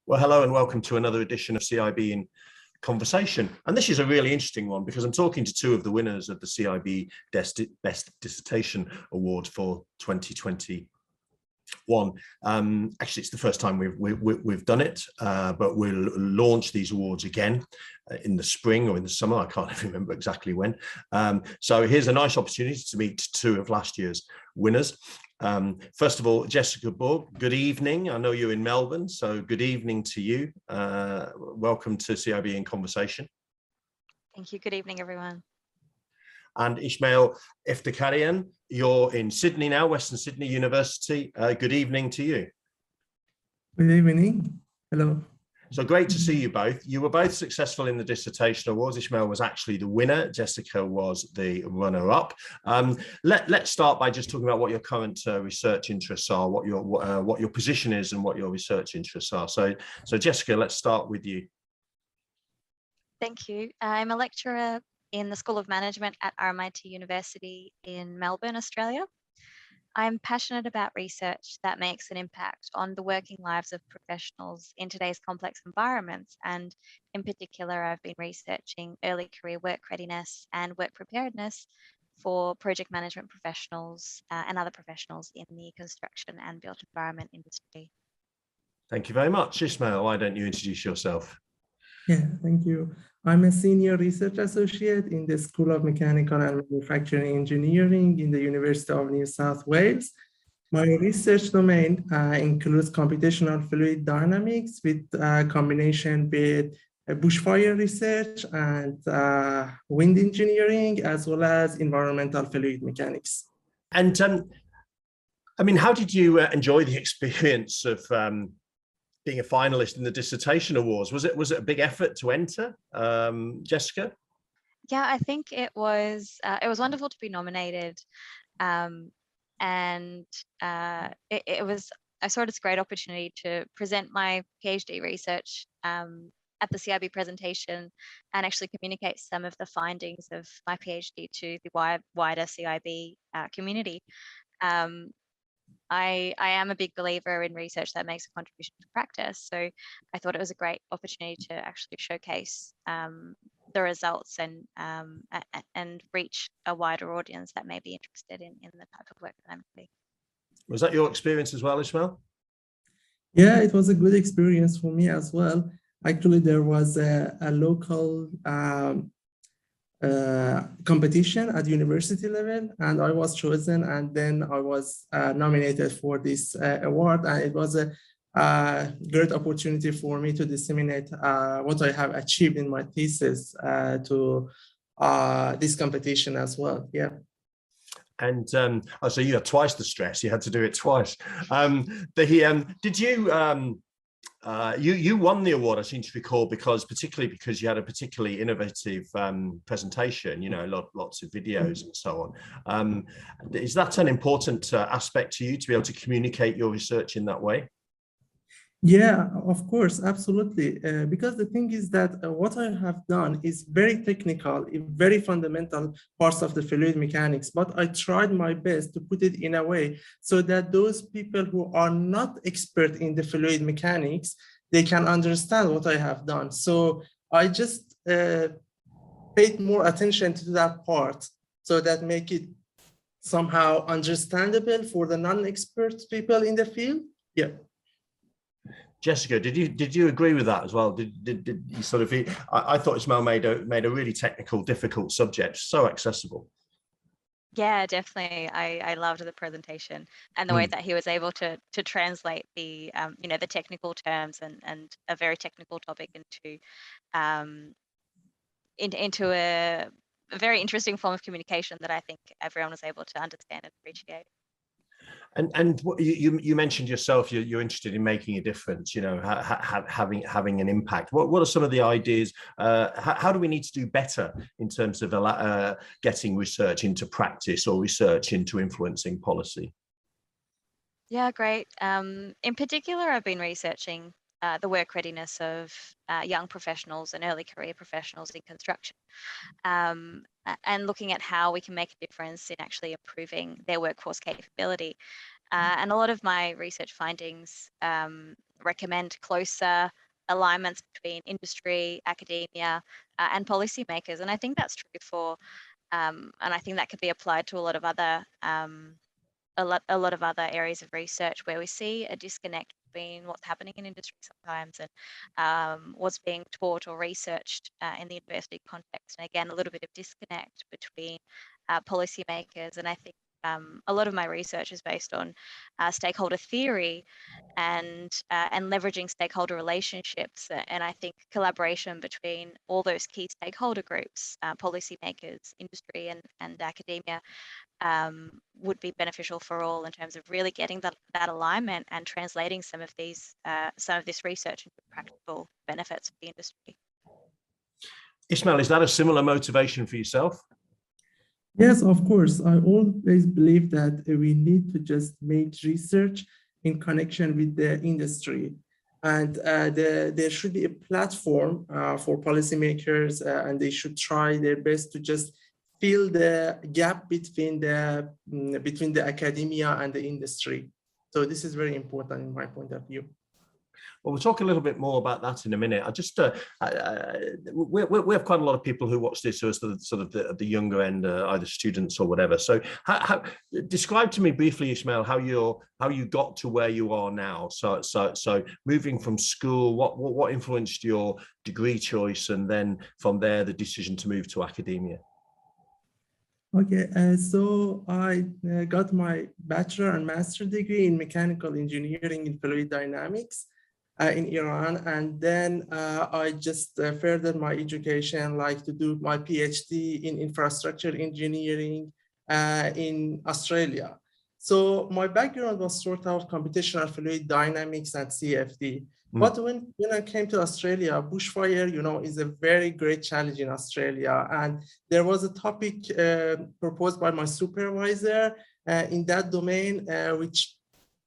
Well, hello and welcome to another edition of CIB in Conversation. And this is a really interesting one because I'm talking to two of the winners of the CIB Best Dissertation Award for 2021. Actually, it's the first time we've done it, but we'll launch these awards again in the spring or in the summer. I can't even remember exactly when. So here's a nice opportunity to meet two of last year's winners. First of all, Jessica Borg, good evening. I know you're in Melbourne, so good evening to you. Welcome to CIB in Conversation. Thank you. Good evening, everyone. And Esmaeel Eftekharian, you're in Sydney now, Western Sydney University. Good evening to you. Good evening. Hello. So great to see you both. You were both successful in the dissertation awards. Esmaeel was actually the winner. Jessica was the runner-up. Let's start by just talking about what your current research interests are, what your position is, and what your research interests are. So Jessica, let's start with you. Thank you. I'm a lecturer in the School of Management at RMIT University in Melbourne, Australia. I'm passionate about research that makes an impact on the working lives of professionals in today's complex environments. And in particular, I've been researching early career work readiness and work preparedness for project management professionals and other professionals in the construction and built environment industry. Thank you very much. Esmaeel, why don't you introduce yourself? Yeah, thank you. I'm a senior research associate in the School of Mechanical and Manufacturing Engineering in the University of New South Wales. My research domain includes computational fluid dynamics with combination with bushfire research and wind engineering, as well as environmental fluid mechanics. And I mean, how did you enjoy the experience of being a finalist in the dissertation awards? Was it a big effort to enter, Jessica? Yeah, I think it was wonderful to be nominated, and I saw it as a great opportunity to present my PhD research at the CIB presentation and actually communicate some of the findings of my PhD to the wider CIB community. I am a big believer in research that makes a contribution to practice. So I thought it was a great opportunity to actually showcase the results and reach a wider audience that may be interested in the type of work that I'm doing. Was that your experience as well, Esmaeel? Yeah, it was a good experience for me as well. Actually, there was a local competition at university level, and I was chosen, and then I was nominated for this award, and it was a great opportunity for me to disseminate what I have achieved in my thesis to this competition as well. Yeah. And so you had twice the stress. You had to do it twice. Did you? You won the award, I seem to recall, particularly because you had a particularly innovative presentation, you know, lots of videos and so on. Is that an important aspect to you, to be able to communicate your research in that way? Yeah, of course, absolutely. Because the thing is that what I have done is very technical, very fundamental parts of the fluid mechanics, but I tried my best to put it in a way so that those people who are not expert in the fluid mechanics, they can understand what I have done. So I just paid more attention to that part so that make it somehow understandable for the non-expert people in the field. Yeah. Jessica, did you agree with that as well? Did you sort of? I thought Esmaeel made a really technical, difficult subject so accessible. Yeah, definitely. I loved the presentation and the way that he was able to translate the the technical terms and a very technical topic into a very interesting form of communication that I think everyone was able to understand and appreciate. And you mentioned yourself, you're interested in making a difference, you know, having an impact. What are some of the ideas? How do we need to do better in terms of getting research into practice or research into influencing policy? Yeah, great. In particular, I've been researching the work readiness of young professionals and early career professionals in construction, and looking at how we can make a difference in actually improving their workforce capability. And a lot of my research findings recommend closer alignments between industry, academia, and policymakers. And I think that's true for, and I think that could be applied to a lot of other a lot of other areas of research where we see a disconnect between what's happening in industry sometimes and what's being taught or researched in the university context. And again, a little bit of disconnect between policymakers. And I think a lot of my research is based on stakeholder theory and leveraging stakeholder relationships. And I think collaboration between all those key stakeholder groups, policymakers, industry, and academia, would be beneficial for all in terms of really getting that alignment and translating some of this research into practical benefits for the industry. Esmaeel, is that a similar motivation for yourself? Yes, of course. I always believe that we need to just make research in connection with the industry. And there should be a platform for policymakers, and they should try their best to just fill the gap between the academia and the industry. So this is very important in my point of view. Well, we'll talk a little bit more about that in a minute. I just we have quite a lot of people who watch this who are sort of the younger end, either students or whatever. So, describe to me briefly, Esmaeel, how you got to where you are now. So moving from school, what influenced your degree choice, and then from there the decision to move to academia? Okay, so I got my bachelor and master degree in mechanical engineering in fluid dynamics in Iran, and then I just furthered my education, like to do my PhD in infrastructure engineering in Australia. So my background was sort of computational fluid dynamics and CFD. But when I came to Australia, bushfire, is a very great challenge in Australia. And there was a topic proposed by my supervisor in that domain, which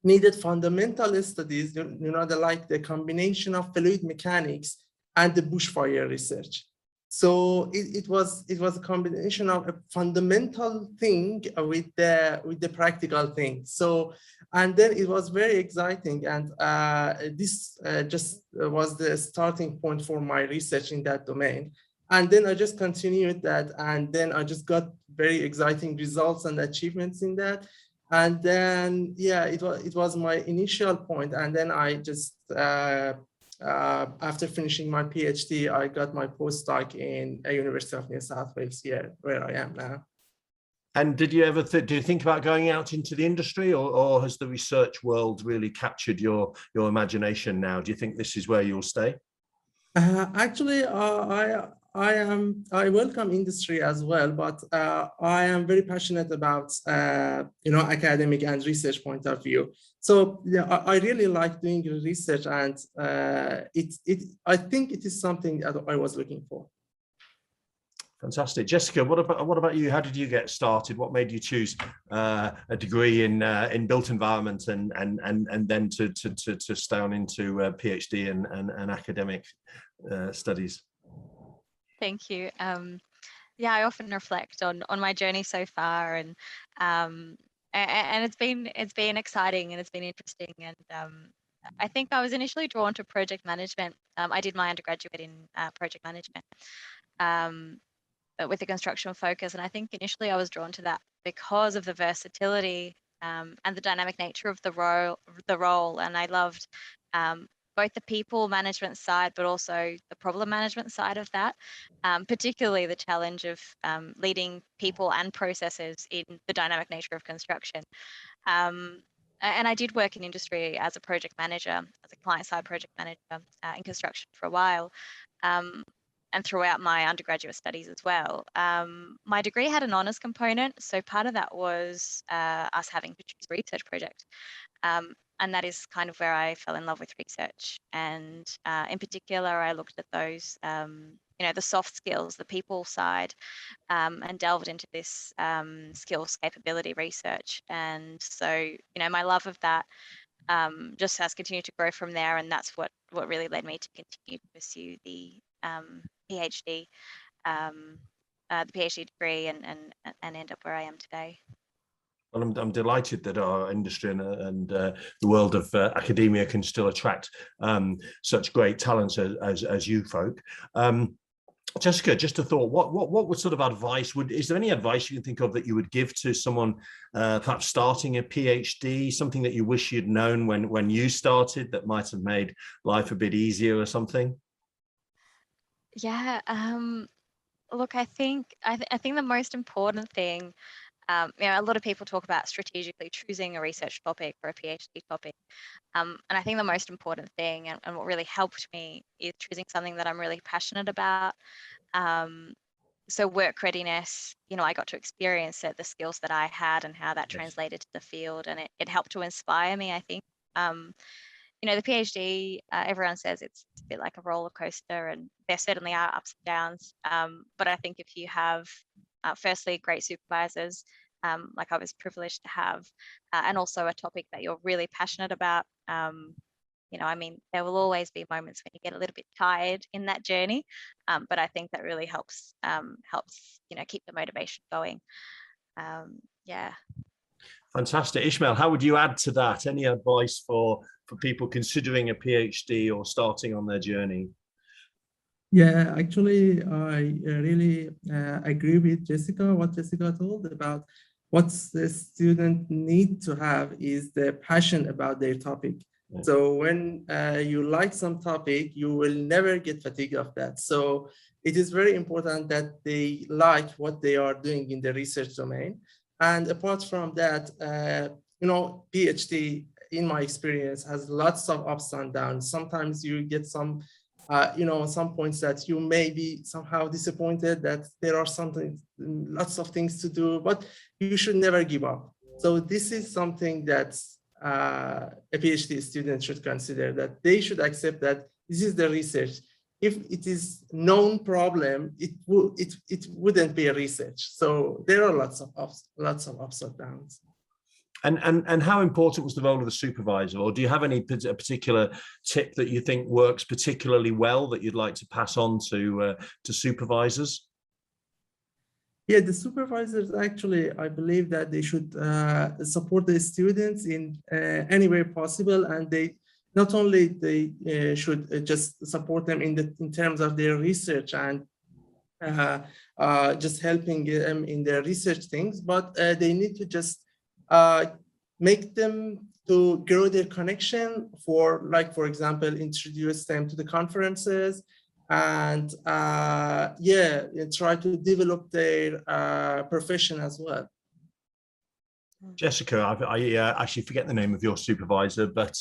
needed fundamental studies, the combination of fluid mechanics and the bushfire research. So it was a combination of a fundamental thing with the practical thing. So, and then it was very exciting, and this just was the starting point for my research in that domain. And then I just continued that, and then I just got very exciting results and achievements in that. And then, yeah, it was my initial point, and then I just after finishing my PhD, I got my postdoc in a University of New South Wales here, where I am now. And did you ever do you think about going out into the industry, or has the research world really captured your imagination now? Do you think this is where you'll stay? Actually, I welcome industry as well, but I am very passionate about academic and research point of view. So yeah, I really like doing research, and I think it is something that I was looking for. Fantastic, Jessica. What about you? How did you get started? What made you choose a degree in built environment and then to stay on into PhD and academic studies? Thank you. Yeah, I often reflect on my journey so far, and it's been exciting and it's been interesting. And I think I was initially drawn to project management. I did my undergraduate in project management, but with a construction focus. And I think initially I was drawn to that because of the versatility and the dynamic nature of the role. And I loved both the people management side, but also the problem management side of that, particularly the challenge of leading people and processes in the dynamic nature of construction. And I did work in industry as a project manager, as a client-side project manager in construction for a while, and throughout my undergraduate studies as well. My degree had an honours component, so part of that was us having to choose a research project. And that is kind of where I fell in love with research. And in particular, I looked at those, the soft skills, the people side, and delved into this skills capability research. And so, my love of that just has continued to grow from there. And that's what really led me to continue to pursue the PhD, degree and end up where I am today. Well, I'm delighted that our industry and the world of academia can still attract such great talents as you folk. Jessica, just a thought. What would sort of advice is there any advice you can think of that you would give to someone perhaps starting a PhD? Something that you wish you'd known when you started that might have made life a bit easier or something? Yeah. Look, I think the most important thing. A lot of people talk about strategically choosing a research topic or a PhD topic. And I think the most important thing and what really helped me is choosing something that I'm really passionate about. So work readiness, I got to experience it, the skills that I had and how that translated to the field. And it helped to inspire me, I think. The PhD, everyone says it's a bit like a roller coaster, and there certainly are ups and downs. But I think if you have, firstly, great supervisors, like I was privileged to have, and also a topic that you're really passionate about, there will always be moments when you get a little bit tired in that journey, but I think that really helps keep the motivation going. Yeah. Fantastic. Esmaeel, how would you add to that? Any advice for people considering a PhD or starting on their journey? Yeah, actually, I really agree with Jessica, what Jessica told about what the student need to have is the passion about their topic. Yeah. So when you like some topic, you will never get fatigued of that. So it is very important that they like what they are doing in the research domain. And apart from that, PhD, in my experience, has lots of ups and downs. Sometimes you get some points that you may be somehow disappointed that there are lots of things to do, but you should never give up. So this is something that a PhD student should consider, that they should accept that this is the research. If it is known problem, it wouldn't be a research. So there are lots of ups and downs. And how important was the role of the supervisor? Or do you have any particular tip that you think works particularly well that you'd like to pass on to supervisors? Yeah, the supervisors actually, I believe that they should support the students in any way possible, and they not only should just support them in terms of their research and just helping them in their research things, but they need to just make them to grow their connection for example, introduce them to the conferences and try to develop their profession as well. Jessica, I actually forget the name of your supervisor, but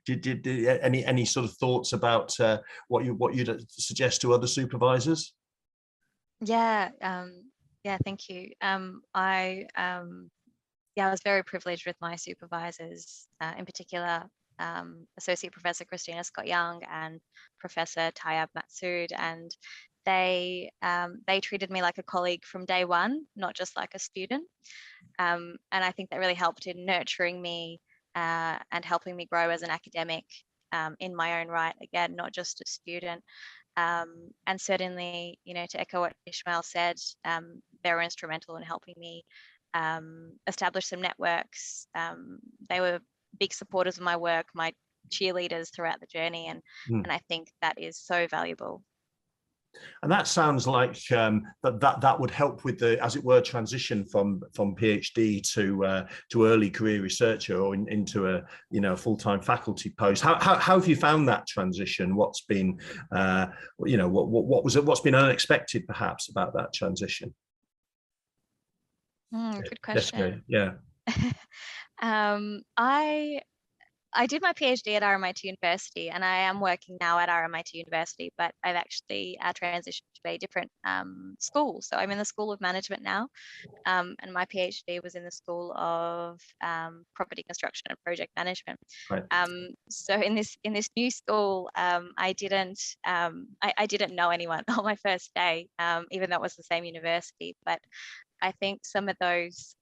did any sort of thoughts about what you'd suggest to other supervisors? Yeah, thank you. I was very privileged with my supervisors, in particular, Associate Professor Christina Scott-Young and Professor Tayyab Matsood, and they treated me like a colleague from day one, not just like a student. And I think that really helped in nurturing me and helping me grow as an academic in my own right, again, not just a student. And certainly, to echo what Esmaeel said, they were instrumental in helping me establish some networks. They were big supporters of my work, my cheerleaders throughout the journey, and I think that is so valuable. And that sounds like that would help with the, as it were, transition from PhD to early career researcher or into a full-time faculty post. How have you found that transition? What's been what's been unexpected perhaps about that transition? Good question. Jessica, yeah. I did my PhD at RMIT University, and I am working now at RMIT University, but I've actually transitioned to a different school. So I'm in the School of Management now, and my PhD was in the School of Property Construction and Project Management. Right. So in this new school, I didn't know anyone on my first day, even though it was the same university. But I think some of those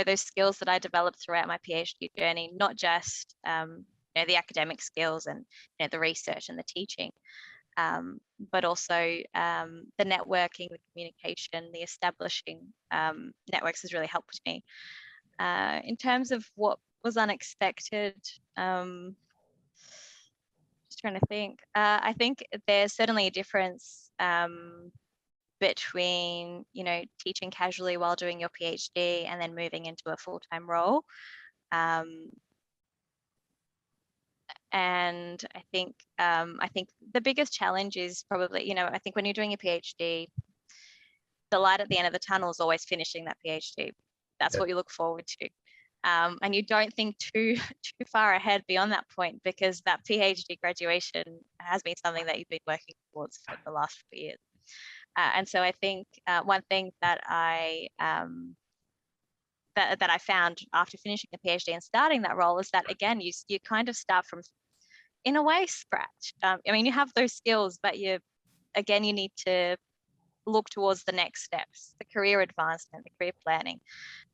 those skills that I developed throughout my PhD journey, not just the academic skills and the research and the teaching, but also the networking, the communication, the establishing networks has really helped me. In terms of what was unexpected, just trying to think. I think there's certainly a difference between, you know, teaching casually while doing your PhD and then moving into a full-time role. And I think the biggest challenge is probably, you know, I think when you're doing a PhD, the light at the end of the tunnel is always finishing that PhD. That's what you look forward to. And you don't think too far ahead beyond that point, because that PhD graduation has been something that you've been working towards for the last 4 years. And so I think one thing that I found after finishing a PhD and starting that role is that, again, you kind of start from, in a way, scratch. I mean, you have those skills, but you need to look towards the next steps, the career advancement, the career planning.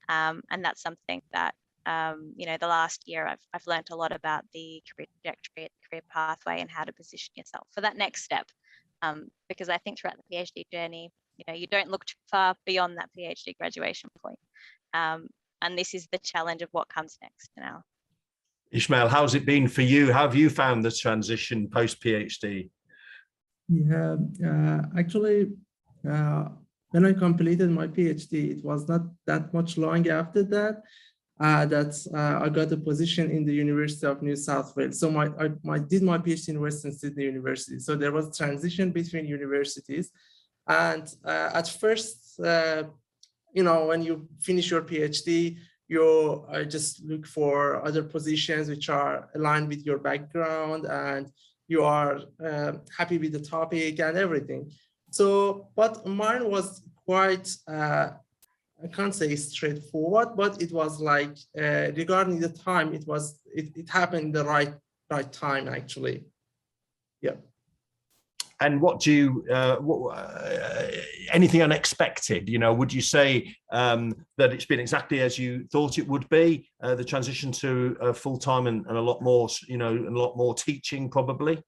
And that's something that, you know, the last year I've learned a lot about the career trajectory, the career pathway, and how to position yourself for that next step. Because I think throughout the PhD journey, you know, you don't look too far beyond that PhD graduation point. And this is the challenge of what comes next now. Esmaeel, how's it been for you? How have you found the transition post-PhD? Yeah, actually, when I completed my PhD, it was not that much long after that I got a position in the University of New South Wales. So I did my PhD in Western Sydney University. So there was transition between universities. And at first, you know, when you finish your PhD, you just look for other positions which are aligned with your background, and you are happy with the topic and everything. So, but mine was quite, I can't say straightforward, but it was like, regarding the time, it happened the right time, actually. Yeah. And what do you, anything unexpected, you know, would you say that it's been exactly as you thought it would be, the transition to full-time and a lot more, you know, and a lot more teaching probably?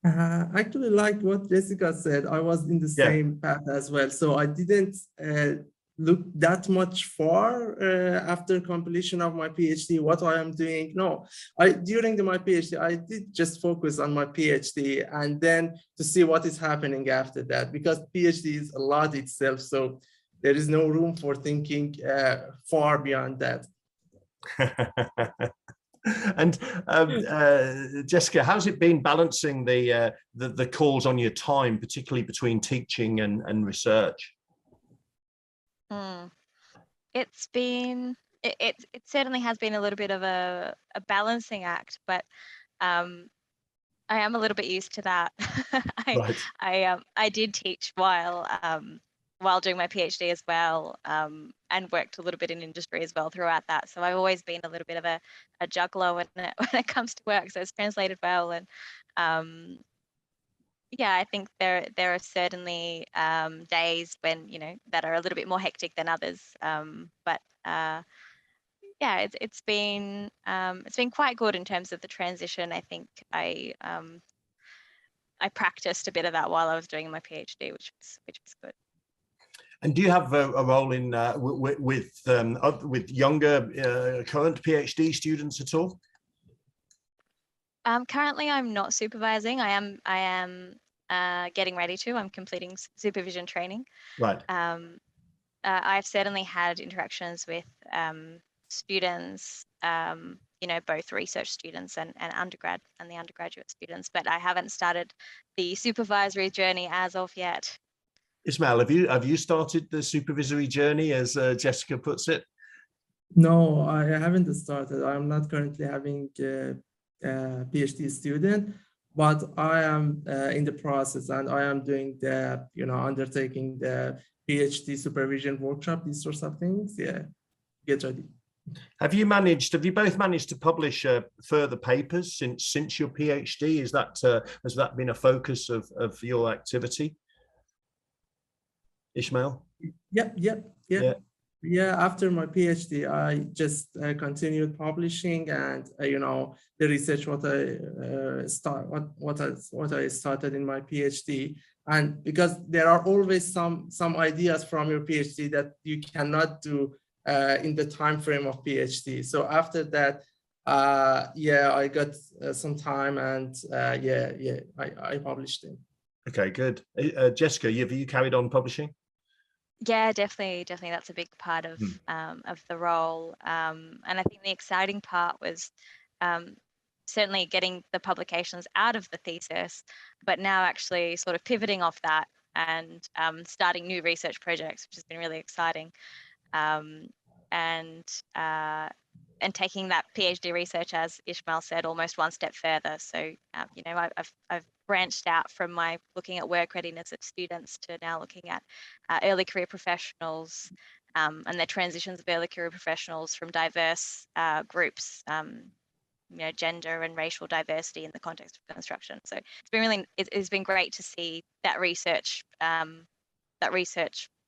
Actually, like what Jessica said, I was in the same path as well. So I didn't look that much far after completion of my PhD, what I am doing. No, during my PhD, I did just focus on my PhD and then to see what is happening after that, because PhD is a lot itself. So there is no room for thinking far beyond that. And Jessica, how's it been balancing the calls on your time, particularly between teaching and research? It's been, it certainly has been a little bit of a balancing act, but I am a little bit used to that. I did teach while doing my PhD as well, and worked a little bit in industry as well throughout that. So I've always been a little bit of a juggler when it comes to work. So it's translated well. And yeah, I think there are certainly days when, you know, that are a little bit more hectic than others. But yeah, it's been quite good in terms of the transition. I think I practiced a bit of that while I was doing my PhD, which was good. And do you have a role in with younger current PhD students at all? Currently, I'm not supervising. I am getting ready to. I'm completing supervision training. Right. I've certainly had interactions with students, you know, both research students and undergrad and the undergraduate students, but I haven't started the supervisory journey as of yet. Esmaeel, have you started the supervisory journey, as Jessica puts it? No, I haven't started. I'm not currently having a PhD student, but I am in the process, and I am doing the, you know, undertaking the PhD supervision workshop, these sorts of things. Yeah, get ready. Have you both managed to publish further papers since your PhD? Has that been a focus of your activity, Esmaeel? Yeah, after my PhD, I just continued publishing, and you know, the research what I started in my PhD. And because there are always some ideas from your PhD that you cannot do in the time frame of PhD. So after that, I got some time, and I published it. Okay, good. Jessica, have you carried on publishing? Yeah, definitely. That's a big part of the role. And I think the exciting part was certainly getting the publications out of the thesis, but now actually sort of pivoting off that and starting new research projects, which has been really exciting. And taking that PhD research, as Esmaeel said, almost one step further. So, I've branched out from my looking at work readiness of students to now looking at early career professionals and their transitions of early career professionals from diverse groups, gender and racial diversity in the context of construction. So it's been great to see that research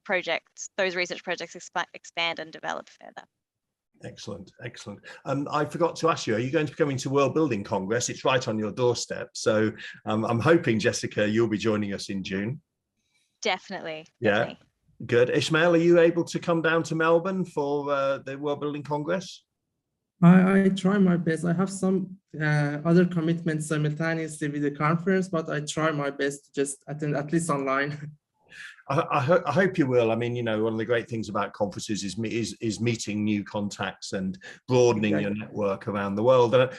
projects expand and develop further. Excellent. I forgot to ask you, are you going to be coming to World Building Congress? It's right on your doorstep. So I'm hoping, Jessica, you'll be joining us in June. Definitely. Yeah, good. Esmaeel, are you able to come down to Melbourne for the World Building Congress? I try my best. I have some other commitments simultaneously with the conference, but I try my best to just attend, at least online. I hope you will. I mean, one of the great things about conferences is meeting new contacts and broadening your network around the world. And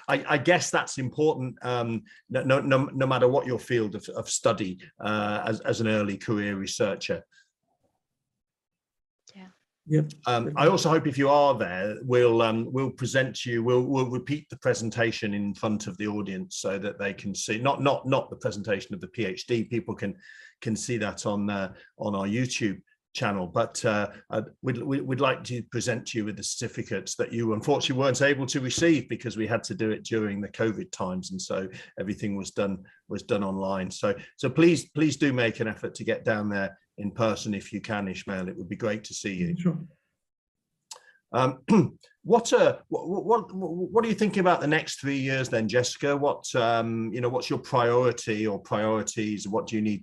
I guess that's important. No matter what your field of study as an early career researcher. Yeah. I also hope if you are there, we'll present you. We'll repeat the presentation in front of the audience so that they can see. Not the presentation of the PhD. People can see that on our YouTube channel. But we'd like to present to you with the certificates that you unfortunately weren't able to receive because we had to do it during the COVID times, and so everything was done online. So please do make an effort to get down there in person if you can, Esmaeel. It would be great to see you. Sure. What are you thinking about the next 3 years then, Jessica? What's your priority or priorities? What do you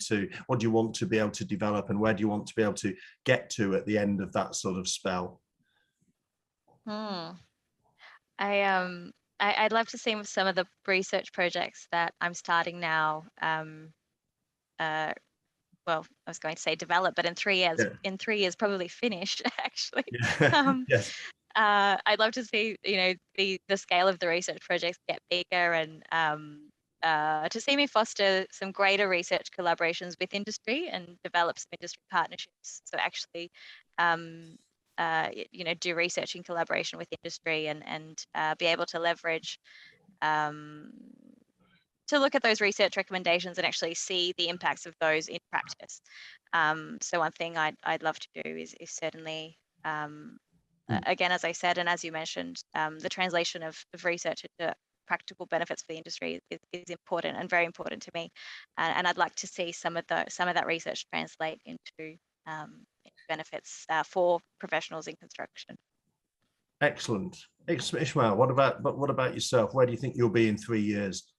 want to be able to develop, and where do you want to be able to get to at the end of that sort of spell? I'd love to see some of the research projects that I'm starting now. Well, I was going to say develop, but in 3 years, probably finish actually. Yeah. Yes. I'd love to see, the scale of the research projects get bigger, and to see me foster some greater research collaborations with industry and develop some industry partnerships. So actually, do research in collaboration with industry and be able to leverage to look at those research recommendations and actually see the impacts of those in practice. So one thing I'd love to do is certainly, again, as I said, and as you mentioned, the translation of research into practical benefits for the industry is important and very important to me. And I'd like to see some of that research translate into benefits for professionals in construction. Excellent. Esmaeel, what about yourself? Where do you think you'll be in 3 years?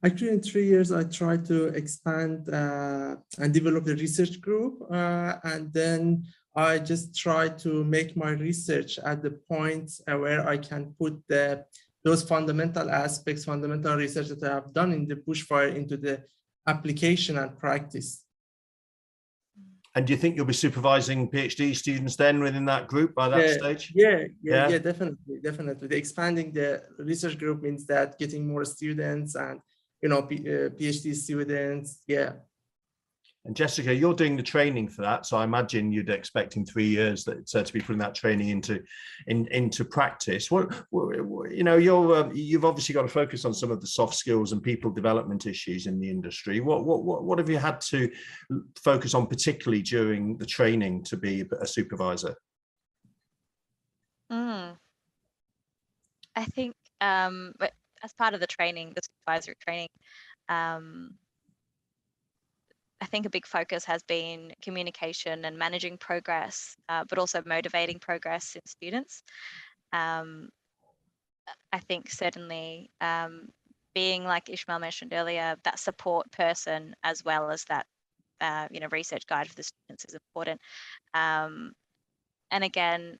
Actually, in 3 years, I try to expand and develop a research group, and then I just try to make my research at the point where I can put those fundamental aspects, fundamental research that I have done in the bushfire into the application and practice. And do you think you'll be supervising PhD students then within that group by that stage? Yeah, definitely. Expanding the research group means that getting more students and PhD students. Yeah. And Jessica, you're doing the training for that, so I imagine you'd expect in 3 years that to be putting that training into practice. You've obviously got to focus on some of the soft skills and people development issues in the industry. What have you had to focus on particularly during the training to be a supervisor? I think, but as part of the training, the supervisory training, I think a big focus has been communication and managing progress, but also motivating progress in students. I think certainly being, like Esmaeel mentioned earlier, that support person as well as that research guide for the students is important. And again,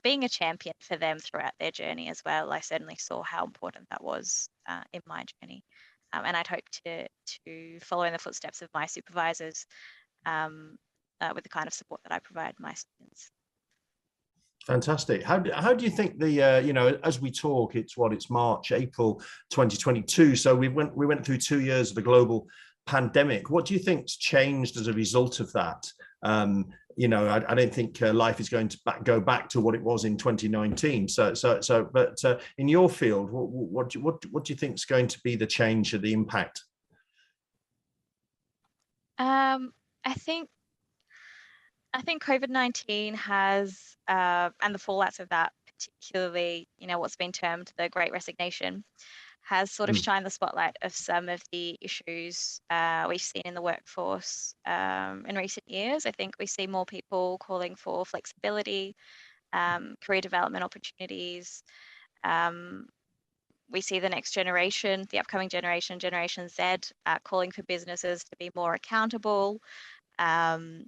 being a champion for them throughout their journey as well. I certainly saw how important that was in my journey. And I'd hope to follow in the footsteps of my supervisors with the kind of support that I provide my students. Fantastic. How do you think the as we talk, it's March, April 2022. So we went through 2 years of a global pandemic. What do you think's changed as a result of that? I don't think life is going to go back to what it was in 2019. But in your field, what do you think is going to be the change or the impact? I think COVID-19 has, and the fallouts of that, particularly, what's been termed the Great Resignation, has sort of shined the spotlight of some of the issues we've seen in the workforce in recent years. I think we see more people calling for flexibility, career development opportunities. We see the next generation, the upcoming generation, Generation Z, calling for businesses to be more accountable, to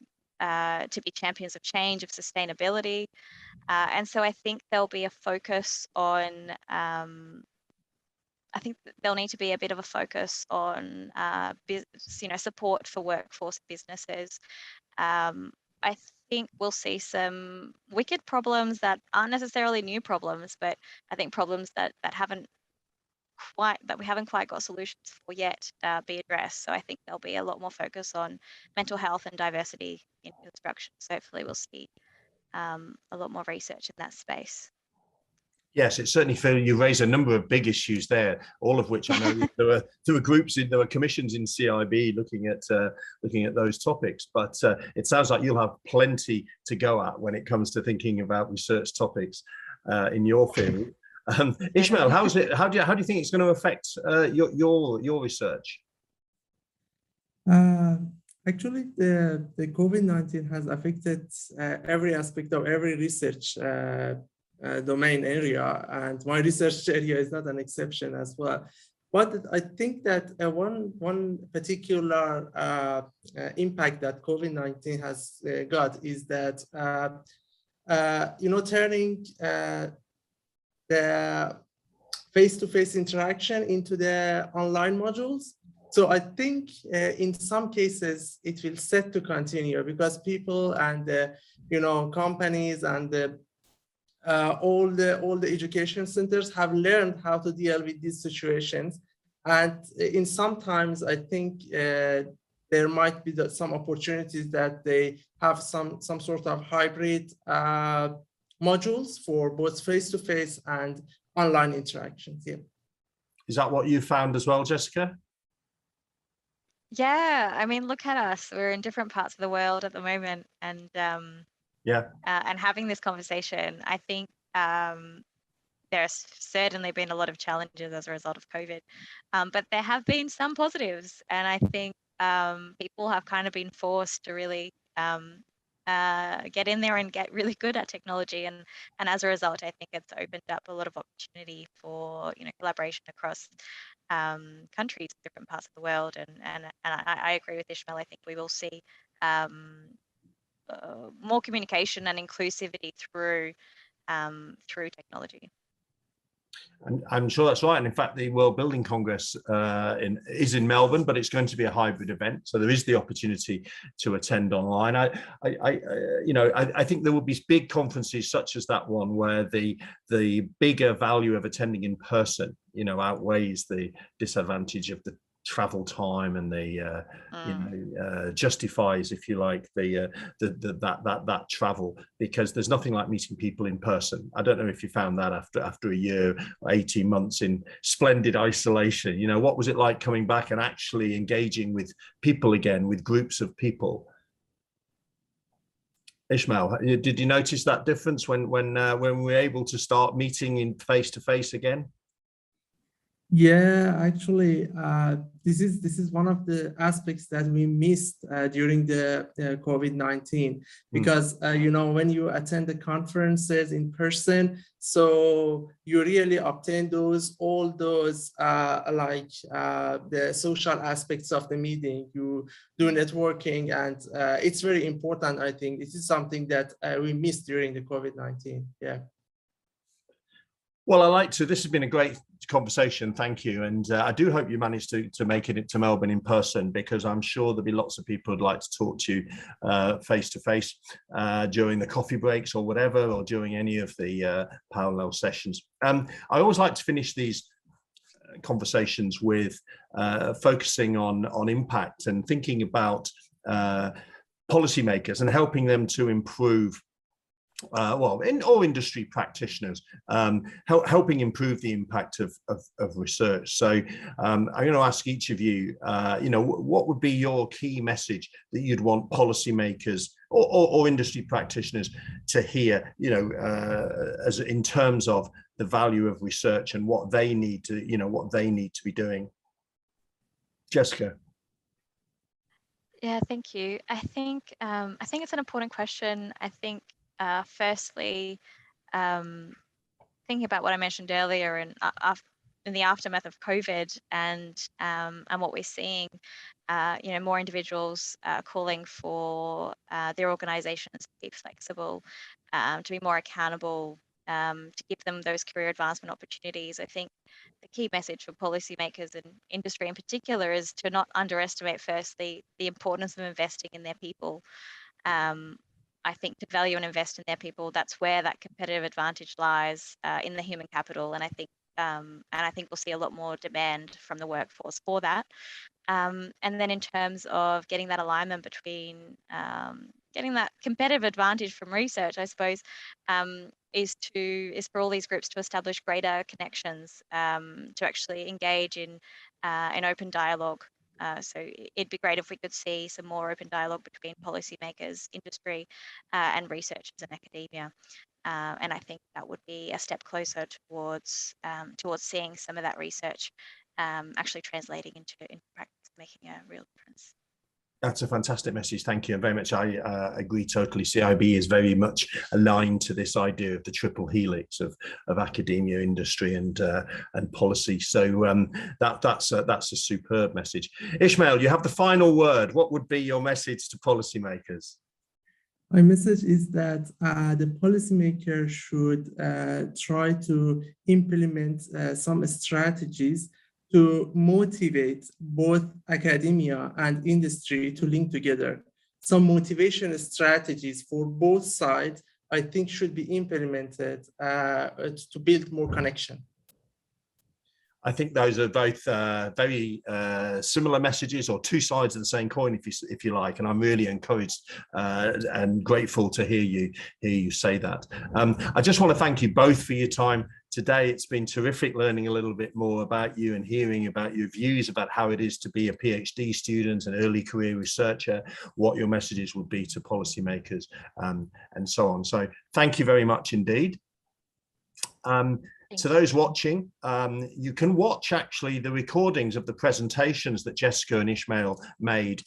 be champions of change, of sustainability. And so I think there'll be a focus on, I think there'll need to be a bit of a focus on, support for workforce businesses. I think we'll see some wicked problems that aren't necessarily new problems, but I think problems that we haven't quite got solutions for yet be addressed. So I think there'll be a lot more focus on mental health and diversity in construction. So hopefully we'll see a lot more research in that space. Yes, it's certainly fair. You raise a number of big issues there, all of which I know there were commissions in CIB looking at those topics. But it sounds like you'll have plenty to go at when it comes to thinking about research topics in your field. Esmaeel, how do you think it's going to affect your research? Actually, the COVID-19 has affected every aspect of every research domain area, and my research area is not an exception as well. But I think that one particular impact that COVID-19 has got is that turning the face-to-face interaction into the online modules. So I think in some cases it will set to continue because people and companies and all the education centers have learned how to deal with these situations. And in sometimes I think there might be some opportunities that they have some sort of hybrid modules for both face-to-face and online interactions. Yeah. Is that what you found as well, Jessica? Yeah, I mean, look at us. We're in different parts of the world at the moment, and and having this conversation, I think there's certainly been a lot of challenges as a result of COVID, but there have been some positives, and I think people have kind of been forced to really get in there and get really good at technology, and as a result, I think it's opened up a lot of opportunity for collaboration across countries, different parts of the world, and I agree with Esmaeel. I think we will see more communication and inclusivity through technology. I'm sure that's right. And in fact, the World Building Congress is in Melbourne, but it's going to be a hybrid event. So there is the opportunity to attend online. I think there will be big conferences such as that one where the bigger value of attending in person, outweighs the disadvantage of the travel time and the justifies, if you like, that travel, because there's nothing like meeting people in person. I don't know if you found that after a year, 18 months in splendid isolation. What was it like coming back and actually engaging with people again, with groups of people? Esmaeel, did you notice that difference when we were able to start meeting in face-to-face again? Yeah, actually, this is one of the aspects that we missed during the COVID-19, because when you attend the conferences in person, so you really obtain all those the social aspects of the meeting. You do networking, and it's very important. I think this is something that we missed during the COVID-19. Yeah. Well, this has been a great conversation. Thank you. And I do hope you managed to make it to Melbourne in person, because I'm sure there'll be lots of people who'd like to talk to you face to face during the coffee breaks or whatever, or during any of the parallel sessions. I always like to finish these conversations with focusing on impact and thinking about policymakers and helping them to improve or industry practitioners, helping improve the impact of research. So I'm going to ask each of you, what would be your key message that you'd want policymakers or industry practitioners to hear, as in terms of the value of research and what they need to be doing. Jessica. Yeah, thank you. I think it's an important question. I think firstly, thinking about what I mentioned earlier, and in the aftermath of COVID, and what we're seeing, more individuals calling for their organisations to be flexible, to be more accountable, to give them those career advancement opportunities. I think the key message for policymakers and industry in particular is to not underestimate, firstly, the importance of investing in their people. I think to value and invest in their people, that's where that competitive advantage lies, in the human capital. And I think we'll see a lot more demand from the workforce for that. And then in terms of getting that alignment between getting that competitive advantage from research, I suppose, is for all these groups to establish greater connections, to actually engage in an open dialogue. So it'd be great if we could see some more open dialogue between policymakers, industry, and researchers and academia. And I think that would be a step closer towards seeing some of that research actually translating into practice, making a real difference. That's a fantastic message. Thank you very much. I agree totally. CIB is very much aligned to this idea of the triple helix of academia, industry, and policy. So that's a superb message. Esmaeel, you have the final word. What would be your message to policymakers? My message is that the policymaker should try to implement some strategies to motivate both academia and industry to link together. Some motivation strategies for both sides, I think, should be implemented to build more connection. I think those are both very similar messages, or two sides of the same coin, if you like. And I'm really encouraged and grateful to hear you say that. I just want to thank you both for your time today. It's been terrific learning a little bit more about you and hearing about your views about how it is to be a PhD student, an early career researcher, what your messages would be to policymakers, and so on. So thank you very much indeed. To those watching, you can watch actually the recordings of the presentations that Jessica and Esmaeel made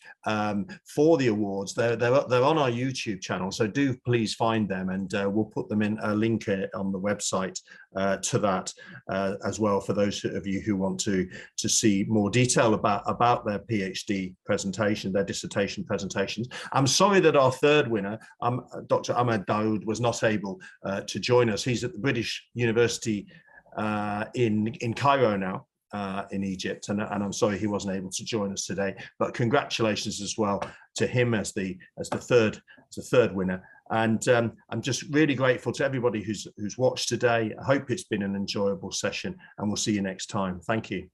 for the awards. They're on our YouTube channel, so do please find them, and we'll put them in a link on the website to that as well, for those of you who want to see more detail about their PhD presentation, their dissertation presentations. I'm sorry that our third winner, Dr Ahmed Daoud, was not able to join us. He's at the British University in Cairo now, in Egypt, and I'm sorry he wasn't able to join us today. But congratulations as well to him as the third winner. And I'm just really grateful to everybody who's watched today. I hope it's been an enjoyable session, and we'll see you next time. Thank you.